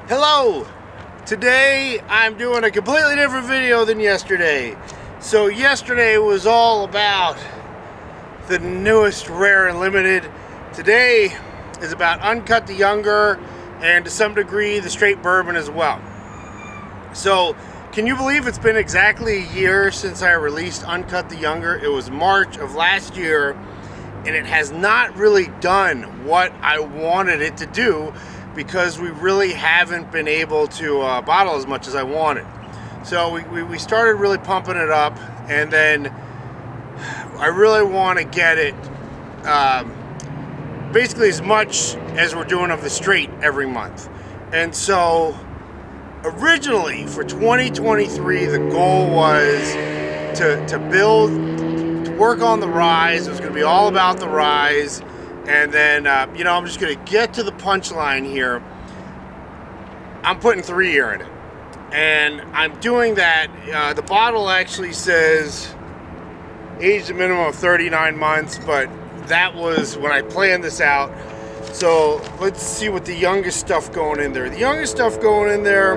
Hello! Today I'm doing a completely different video than yesterday. So yesterday was all about the newest rare and limited. Today is about Uncut the Younger and to some degree the straight bourbon as well. So can you believe it's been exactly a year since I released Uncut the Younger? It was March of last year and it has not really done what I wanted it to do because we really haven't been able to bottle as much as I wanted. So we started really pumping it up, and then I really want to get it basically as much as we're doing of the straight every month. And so originally for 2023 the goal was to work on the rise. It was going to be all about the rise. And then, I'm just going to get to the punchline here. I'm putting 3 year in it. And I'm doing that. The bottle actually says aged a minimum of 39 months, but that was when I planned this out. So let's see what the youngest stuff going in there. The youngest stuff going in there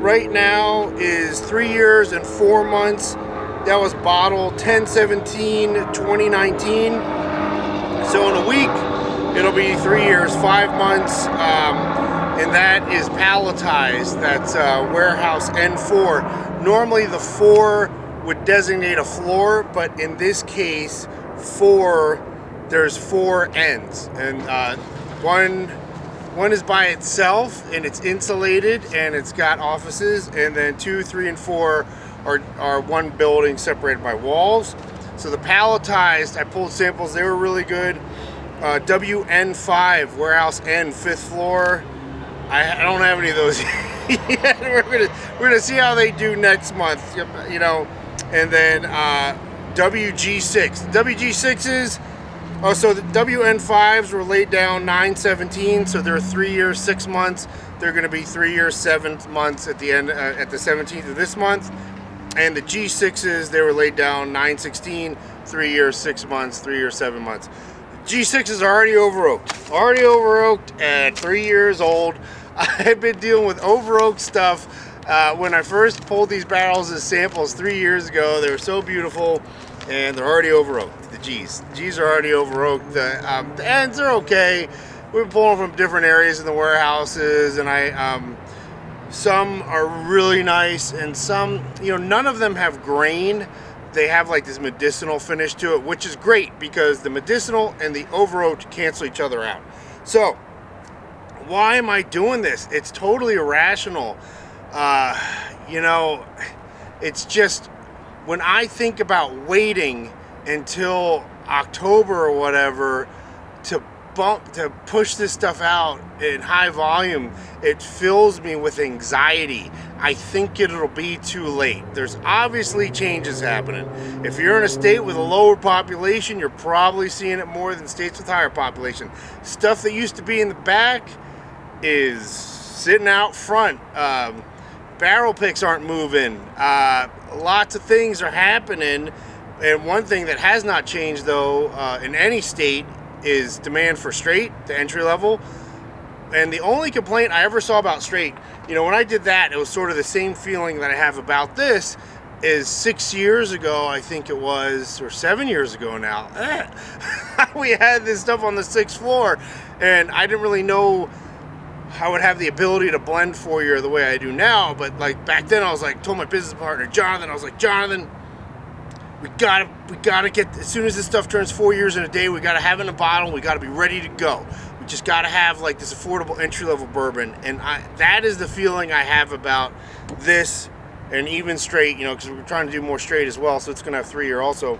right now is 3 years and 4 months. That was bottle 10/17/2019. So in a week, it'll be 3 years, 5 months, and that is palletized. That's warehouse N4. Normally the 4 would designate a floor, but in this case, there's 4 ends. And one is by itself, and it's insulated, and it's got offices, and then 2, 3, and 4 are one building separated by walls. So the palletized, I pulled samples, they were really good. WN5, warehouse N, 5th floor. I don't have any of those yet. We're gonna see how they do next month, And then WG6. WG6s, so the WN5s were laid down 9/17, so they're 3 years, 6 months. They're gonna be 3 years, 7 months at the end, at the 17th of this month. And the G6s, they were laid down 9/16, 3 years, 6 months, 3 years, 7 months. G6s are already over oaked at 3 years old. I've been dealing with over oaked stuff. When I first pulled these barrels as samples 3 years ago, they were so beautiful, and they're already over oaked. The G's are already over oaked. The ends are okay. We've been pulling from different areas in the warehouses, and some are really nice, and some, none of them have grain. They have like this medicinal finish to it, which is great because the medicinal and the over oaked cancel each other out. So why am I doing this? It's totally irrational. It's just when I think about waiting until October or whatever to push this stuff out in high volume, it fills me with anxiety. I think it'll be too late. There's obviously changes happening. If you're in a state with a lower population, you're probably seeing it more than states with higher population. Stuff that used to be in the back is sitting out front. Barrel picks aren't moving. Lots of things are happening. And one thing that has not changed, though, in any state is demand for straight, the entry level. And the only complaint I ever saw about straight, when I did that, it was sort of the same feeling that I have about this, is 6 years ago, I think it was, or 7 years ago now, we had this stuff on the 6th floor, and I didn't really know I would have the ability to blend 4 year the way I do now. But like back then, I was like, told my business partner, Jonathan, we gotta get, as soon as this stuff turns 4 years in a day, we gotta have it in a bottle, we gotta be ready to go. We just gotta have like this affordable entry-level bourbon. And that is the feeling I have about this, and even straight, because we're trying to do more straight as well, so it's gonna have 3 year also.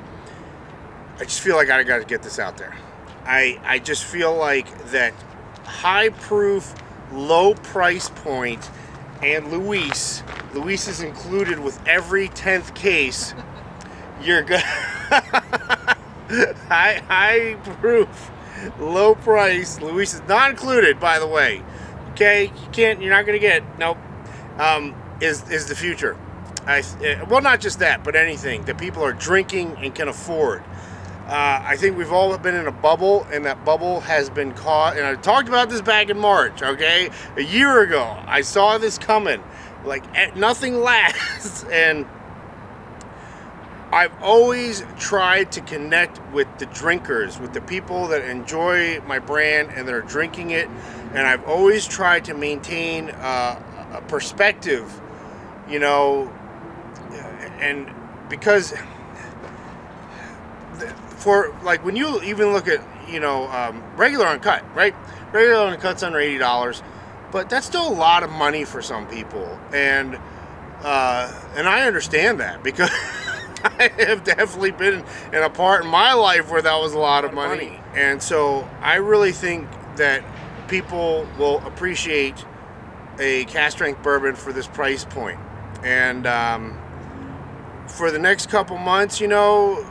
I just feel like I gotta get this out there. I just feel like that high proof, low price point, and Luis is included with every 10th case. You're good. high proof, low price. Luis is not included, by the way. Okay, you're not gonna get. Nope. Is the future. Well, not just that, but anything that people are drinking and can afford. I think we've all been in a bubble, and that bubble has been caught. And I talked about this back in March, okay? A year ago, I saw this coming. Like, nothing lasts. And I've always tried to connect with the drinkers, with the people that enjoy my brand and that are drinking it. And I've always tried to maintain a perspective, you know, and because for, like, when you even look at, you know, regular uncut, right? Regular uncut's under $80, but that's still a lot of money for some people, and I understand that, because I have definitely been in a part in my life where that was a lot of money. And so I really think that people will appreciate a cask strength bourbon for this price point. And for the next couple months, you know,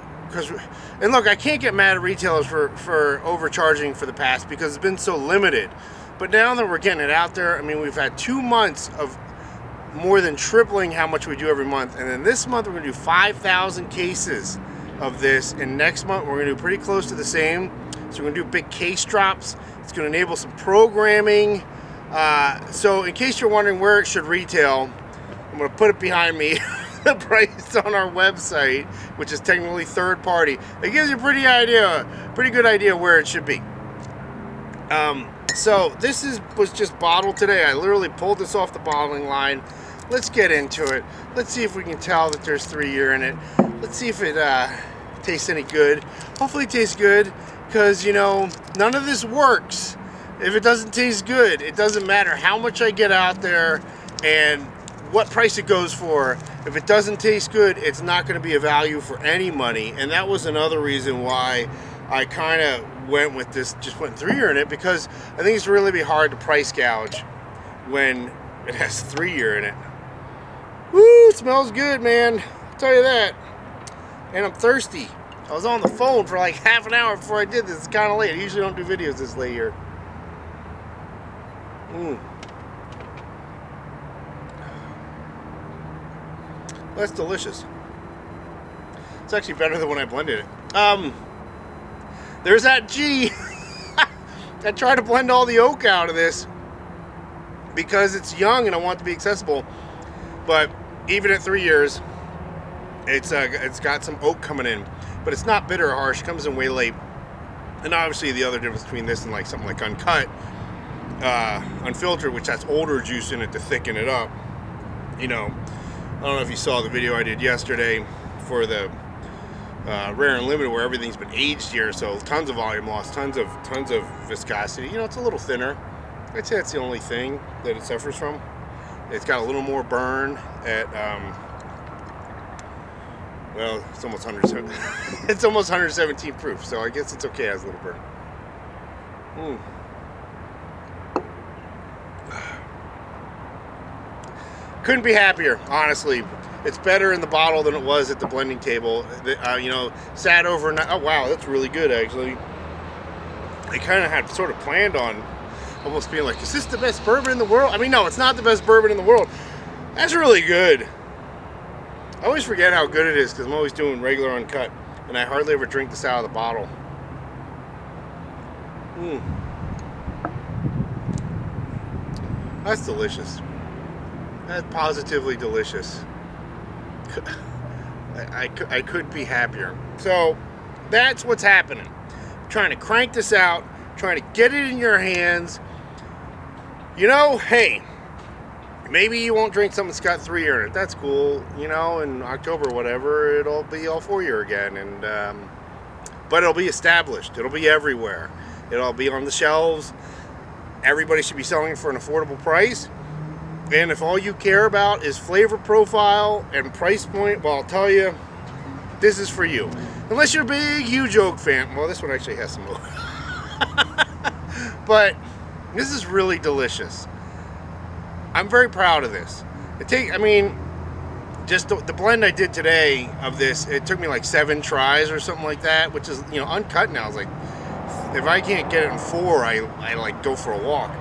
and look, I can't get mad at retailers for overcharging for the past, because it's been so limited. But now that we're getting it out there, I mean, we've had 2 months of more than tripling how much we do every month. And then this month we're going to do 5,000 cases of this. And next month we're going to do pretty close to the same. So we're going to do big case drops. It's going to enable some programming. So in case you're wondering where it should retail, I'm going to put it behind me. The price on our website, which is technically third party. It gives you a pretty good idea where it should be. So this was just bottled today. I literally pulled this off the bottling line. Let's get into it. Let's see if we can tell that there's 3-year in it. Let's see if it tastes any good. Hopefully it tastes good, because, you know, none of this works if it doesn't taste good. It doesn't matter how much I get out there and what price it goes for. If it doesn't taste good, it's not going to be a value for any money. And that was another reason why I kind of went with this, just went 3-year in it, because I think it's really be hard to price gouge when it has 3-year in it. Woo, it smells good, man. I'll tell you that. And I'm thirsty. I was on the phone for like half an hour before I did this. It's kind of late. I usually don't do videos this late here. That's delicious. It's actually better than when I blended it. There's that G. I try to blend all the oak out of this because it's young and I want it to be accessible. But even at 3 years, it's got some oak coming in, but it's not bitter or harsh. It comes in way late. And obviously the other difference between this and like something like Uncut, Unfiltered, which has older juice in it to thicken it up. You know, I don't know if you saw the video I did yesterday for the Rare and Limited, where everything's been aged here, so tons of volume loss, tons of viscosity. You know, it's a little thinner. I'd say that's the only thing that it suffers from. It's got a little more burn at well, it's almost 117. It's almost 117 proof, so I guess it's okay. It has a little burn. Couldn't be happier, honestly. It's better in the bottle than it was at the blending table. You know, sat overnight. Oh wow, that's really good actually. I kind of had sort of planned on almost being like, is this the best bourbon in the world? I mean, no, it's not the best bourbon in the world. That's really good. I always forget how good it is because I'm always doing regular Uncut, and I hardly ever drink this out of the bottle. That's delicious. That's positively delicious. I could be happier. So that's what's happening. I'm trying to crank this out, trying to get it in your hands. You know, hey, maybe you won't drink something that's got 3-year in it. That's cool. You know, in October or whatever, it'll be all 4-year again. And but it'll be established. It'll be everywhere. It'll be on the shelves. Everybody should be selling it for an affordable price. And if all you care about is flavor profile and price point, well, I'll tell you, this is for you. Unless you're a big, huge oak fan. Well, this one actually has some oak. But this is really delicious. I'm very proud of this. I mean, just the blend I did today of this, it took me like 7 tries or something like that, which is, you know, Uncut now. It's like, if I can't get it in 4, I like go for a walk.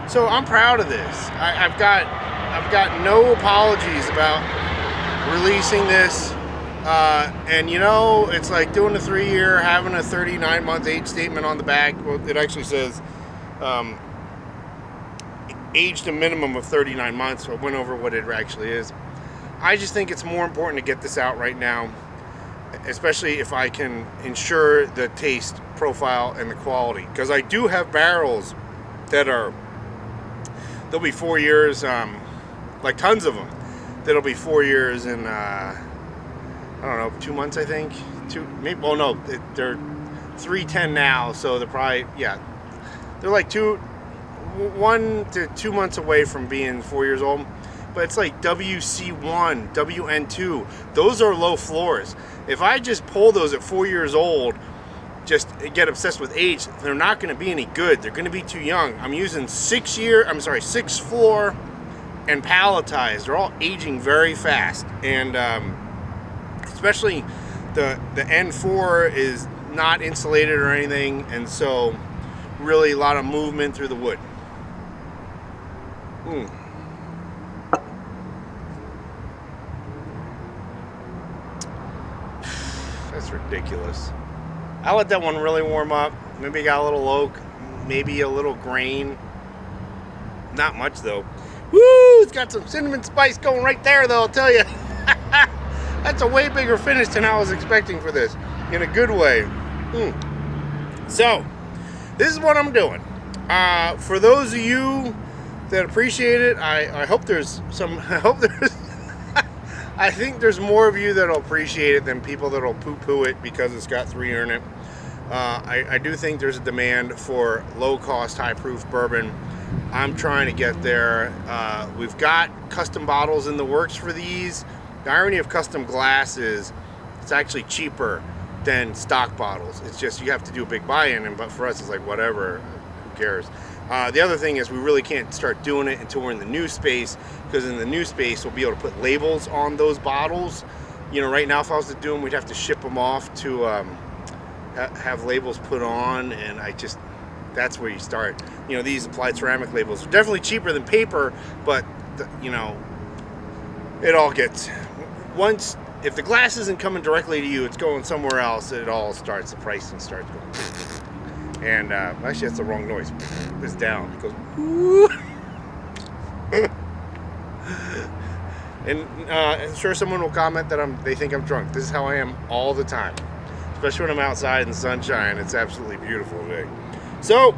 So I'm proud of this. I've got no apologies about releasing this And you know, it's like doing a 3-year, having a 39-month age statement on the back. Well, it actually says aged a minimum of 39 months, so I went over what it actually is. I just think it's more important to get this out right now, especially if I can ensure the taste profile and the quality. Because I do have barrels that they'll be 4 years, like tons of them, that'll be 4 years in, I don't know, 2 months, I think. Maybe, well, no, they're 310 now, so they're probably, yeah, they're like 1 to 2 months away from being 4 years old. But it's like WC1, WN2, those are low floors. If I just pull those at 4 years old, just get obsessed with age, they're not going to be any good. They're going to be too young. I'm using 6 floor and palletized. They're all aging very fast, and especially the N4 is not insulated or anything, and so really a lot of movement through the wood. That's ridiculous. I'll let that one really warm up. Maybe got a little oak, maybe a little grain. Not much though. Woo! It's got some cinnamon spice going right there though, I'll tell you. That's a way bigger finish than I was expecting for this, in a good way. So, this is what I'm doing. For those of you that appreciate it, I hope there's some, I think there's more of you that'll appreciate it than people that'll poo-poo it because it's got 3 year in it. I do think there's a demand for low-cost, high-proof bourbon. I'm trying to get there. We've got custom bottles in the works for these. The irony of custom glass is it's actually cheaper than stock bottles. It's just you have to do a big buy-in, but for us it's like whatever, who cares? The other thing is we really can't start doing it until we're in the new space, because in the new space we'll be able to put labels on those bottles. You know, right now if I was to do them, we'd have to ship them off to have labels put on, and that's where you start. You know, these applied ceramic labels are definitely cheaper than paper, but you know, it all gets, once, if the glass isn't coming directly to you, it's going somewhere else, the pricing starts going. And actually that's the wrong noise. It's down. It goes woo. And I'm sure someone will comment that they think I'm drunk. This is how I am all the time, especially when I'm outside in the sunshine. It's absolutely beautiful today. So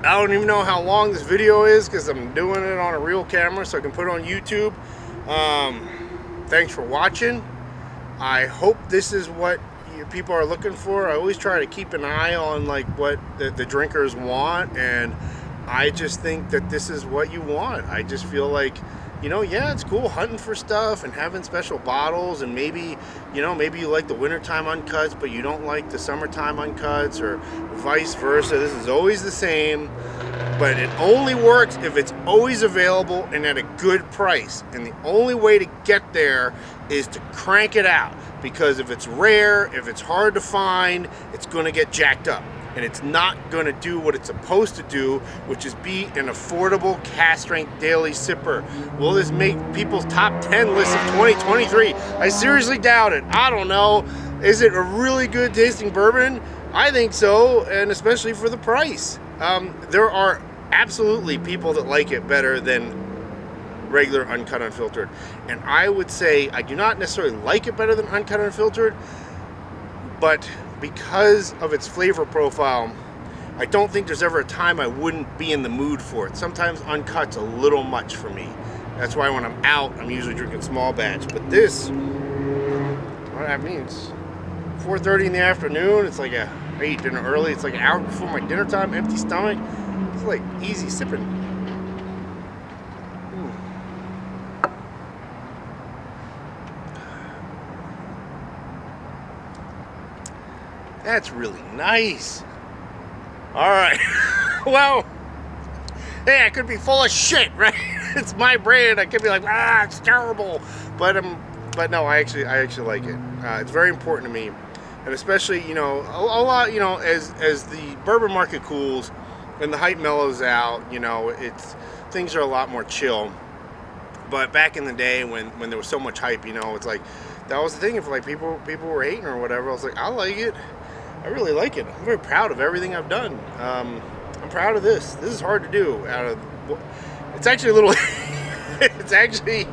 I don't even know how long this video is because I'm doing it on a real camera so I can put it on YouTube. Thanks for watching. I hope this is what people are looking for. I always try to keep an eye on like what the drinkers want, and I just think that this is what you want. I just feel like, you know, yeah, it's cool hunting for stuff and having special bottles, and maybe, you know, maybe you like the wintertime uncuts but you don't like the summertime uncuts, or vice versa. This is always the same, but it only works if it's always available and at a good price. And the only way to get there is to crank it out, because if it's rare, if it's hard to find, it's going to get jacked up. And it's not going to do what it's supposed to do, which is be an affordable cask-strength daily sipper. Will this make people's top 10 list of 2023? I seriously doubt it. I don't know. Is it a really good tasting bourbon? I think so, and especially for the price. There are absolutely people that like it better than regular uncut unfiltered, and I would say I do not necessarily like it better than uncut unfiltered, but because of its flavor profile, I don't think there's ever a time I wouldn't be in the mood for it. Sometimes uncut's a little much for me. That's why when I'm out, I'm usually drinking small batch. But this, what that means, 4:30 in the afternoon, it's like I eat dinner early, it's like an hour before my dinner time, empty stomach. It's like easy sipping. That's really nice. All right. Well, hey, I could be full of shit, right? It's my brand. I could be like, it's terrible. But no, I actually like it. It's very important to me, and especially, you know, a lot, you know, as the bourbon market cools and the hype mellows out, you know, things are a lot more chill. But back in the day when there was so much hype, you know, it's like that was the thing. If like people were hating or whatever, I was like, I like it. I really like it. I'm very proud of everything I've done. I'm proud of this. This is hard to do. It's actually a little. It's actually.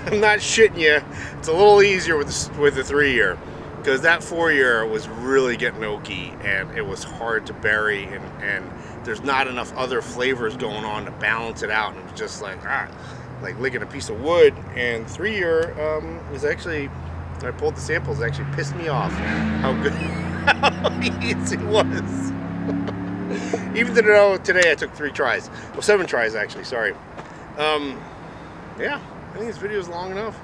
I'm not shitting you. It's a little easier with the 3-year, because that 4-year was really getting oaky and it was hard to bury, and there's not enough other flavors going on to balance it out, and it was just like licking a piece of wood. And 3-year was actually, when I pulled the samples, it actually pissed me off how good, how easy it was. Even though today I took 3 tries, well 7 tries actually. Sorry. Yeah. I think this video is long enough.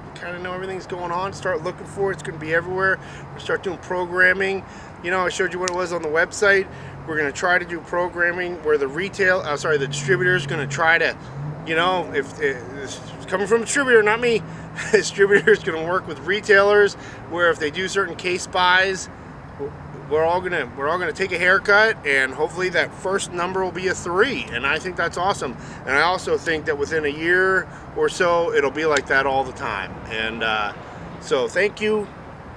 You kind of know everything's going on. Start looking for it. It's going to be everywhere. We'll start doing programming. You know, I showed you what it was on the website. We're going to try to do programming where the the distributor is going to try to, you know, if it's coming from a distributor, not me. The distributor is going to work with retailers where if they do certain case buys, we're all gonna take a haircut, and hopefully that first number will be a 3, and I think that's awesome. And I also think that within a year or so it'll be like that all the time. And so thank you.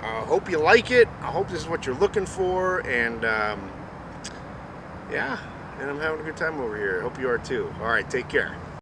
I hope you like it. I hope this is what you're looking for, and yeah, and I'm having a good time over here. I hope you are too. All right, take care.